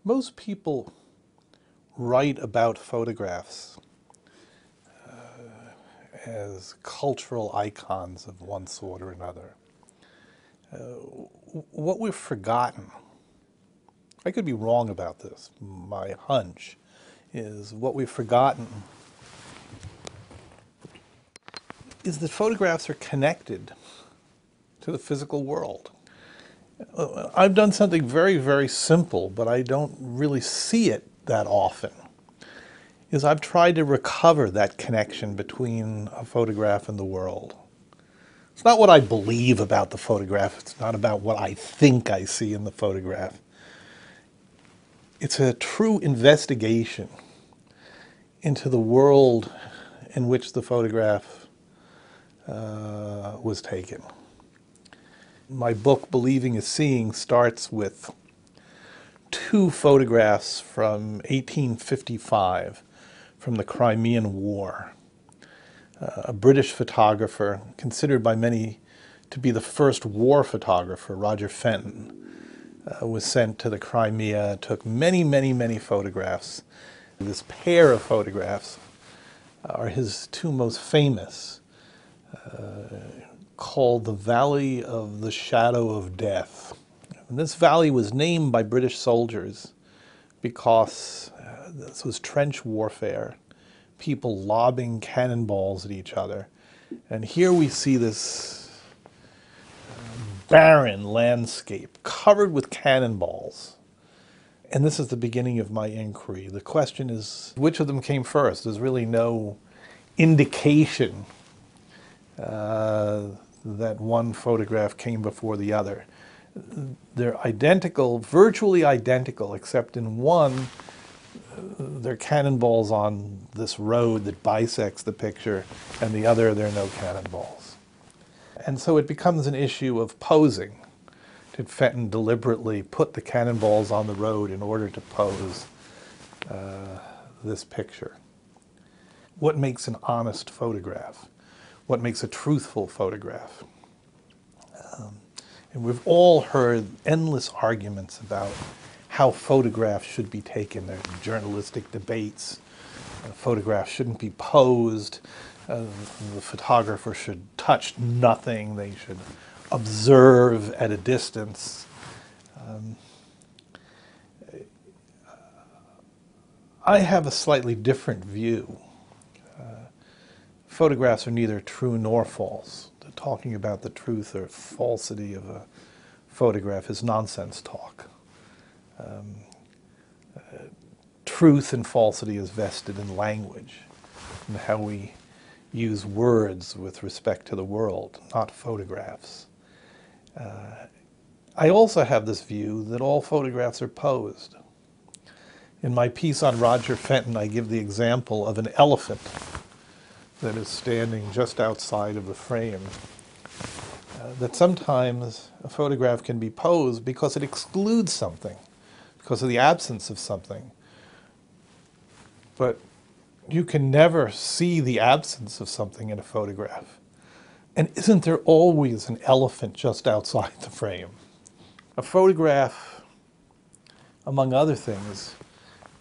Most people write about photographs as cultural icons of one sort or another. What we've forgotten, I could be wrong about this, my hunch is what we've forgotten is that photographs are connected to the physical world. I've done something very, very simple, but I don't really see it that often, is I've tried to recover that connection between a photograph and the world. It's not what I believe about the photograph. It's not about what I think I see in the photograph. It's a true investigation into the world in which the photograph was taken. My book, Believing is Seeing, starts with two photographs from 1855 from the Crimean War. A British photographer, considered by many to be the first war photographer, Roger Fenton, was sent to the Crimea, took many, many, many photographs. This pair of photographs are his two most famous, called the Valley of the Shadow of Death. And this valley was named by British soldiers because this was trench warfare, people lobbing cannonballs at each other. And here we see this barren landscape covered with cannonballs. And this is the beginning of my inquiry. The question is, which of them came first? There's really no indication that one photograph came before the other. They're identical, virtually identical, except in one, there are cannonballs on this road that bisects the picture, and the other, there are no cannonballs. And so it becomes an issue of posing. Did Fenton deliberately put the cannonballs on the road in order to pose this picture? What makes an honest photograph? What makes a truthful photograph? And we've all heard endless arguments about how photographs should be taken. There are journalistic debates. Photographs shouldn't be posed. The photographer should touch nothing. They should observe at a distance. I have a slightly different view. Photographs are neither true nor false. Talking about the truth or falsity of a photograph is nonsense talk. Truth and falsity is vested in language and how we use words with respect to the world, not photographs. I also have this view that all photographs are posed. In my piece on Roger Fenton, I give the example of an elephant that is standing just outside of the frame. That sometimes a photograph can be posed because it excludes something, because of the absence of something. But you can never see the absence of something in a photograph. And isn't there always an elephant just outside the frame? A photograph, among other things,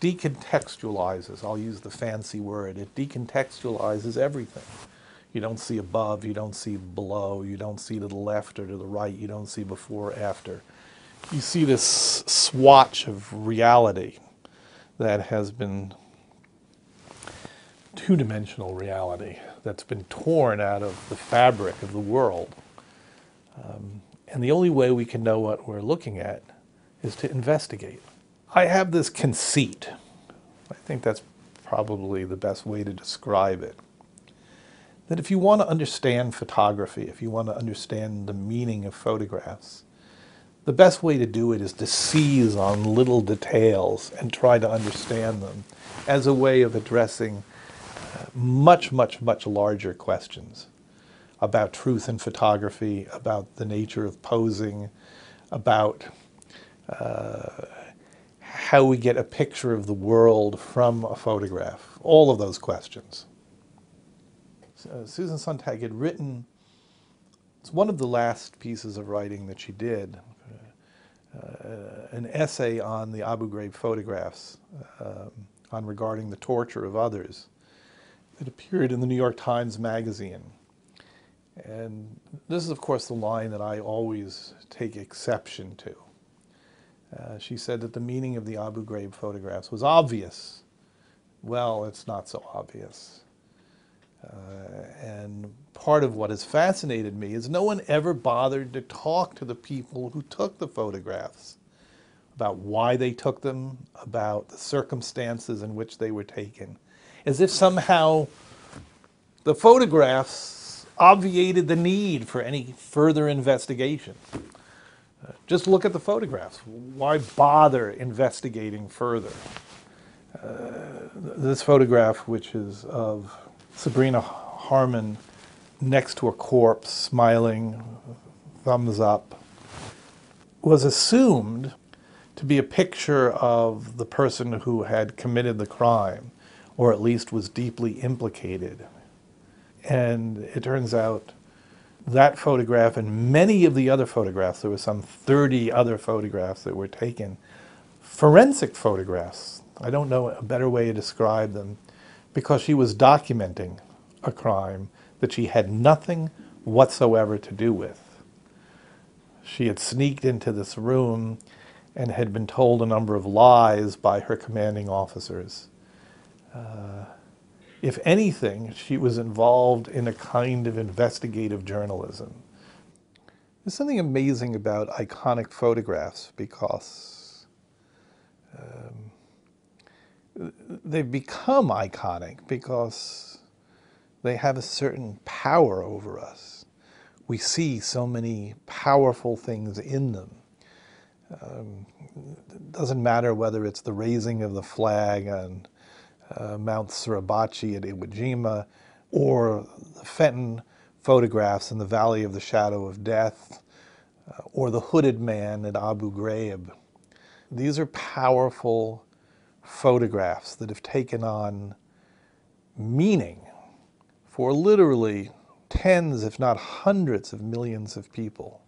decontextualizes, I'll use the fancy word, it decontextualizes everything. You don't see above, you don't see below, you don't see to the left or to the right, you don't see before or after. You see this swatch of reality that has been two-dimensional reality that's been torn out of the fabric of the world. And the only way we can know what we're looking at is to investigate. I have this conceit. I think that's probably the best way to describe it. That if you want to understand photography, if you want to understand the meaning of photographs, the best way to do it is to seize on little details and try to understand them as a way of addressing much, much, much larger questions about truth in photography, about the nature of posing, about how we get a picture of the world from a photograph, all of those questions. Susan Sontag had written, it's one of the last pieces of writing that she did, an essay on the Abu Ghraib photographs, on regarding the torture of others. It appeared in the New York Times Magazine. And this is, of course, the line that I always take exception to. She said that the meaning of the Abu Ghraib photographs was obvious. Well, it's not so obvious. And part of what has fascinated me is no one ever bothered to talk to the people who took the photographs about why they took them, about the circumstances in which they were taken, as if somehow the photographs obviated the need for any further investigation. Just look at the photographs. Why bother investigating further? This photograph, which is of Sabrina Harmon next to a corpse, smiling, thumbs up, was assumed to be a picture of the person who had committed the crime, or at least was deeply implicated. And it turns out that photograph and many of the other photographs, there were some 30 other photographs that were taken, forensic photographs, I don't know a better way to describe them, because she was documenting a crime that she had nothing whatsoever to do with. She had sneaked into this room and had been told a number of lies by her commanding officers. If anything, she was involved in a kind of investigative journalism. There's something amazing about iconic photographs because they've become iconic because they have a certain power over us. We see so many powerful things in them. It doesn't matter whether it's the raising of the flag on Mount Suribachi at Iwo Jima, or the Fenton photographs in the Valley of the Shadow of Death, or the hooded man at Abu Ghraib. These are powerful photographs that have taken on meaning for literally tens, if not hundreds of millions of people.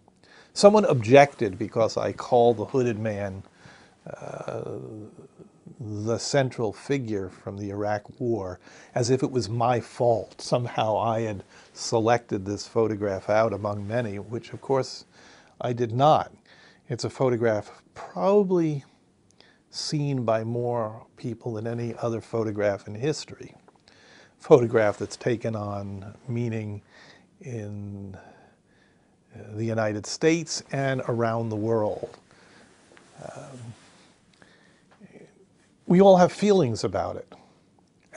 Someone objected because I called the hooded man the central figure from the Iraq War, as if it was my fault. Somehow I had selected this photograph out among many, which of course I did not. It's a photograph probably seen by more people than any other photograph in history. Photograph that's taken on meaning in the United States and around the world. We all have feelings about it.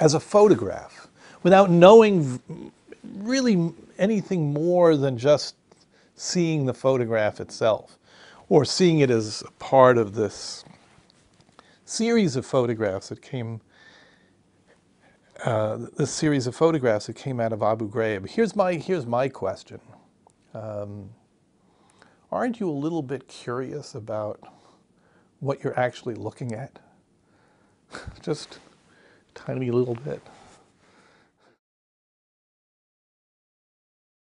As a photograph, without knowing really anything more than just seeing the photograph itself, or seeing it as a part of this series of photographs that came, out of Abu Ghraib. Here's my question. Aren't you a little bit curious about what you're actually looking at? Just a tiny little bit.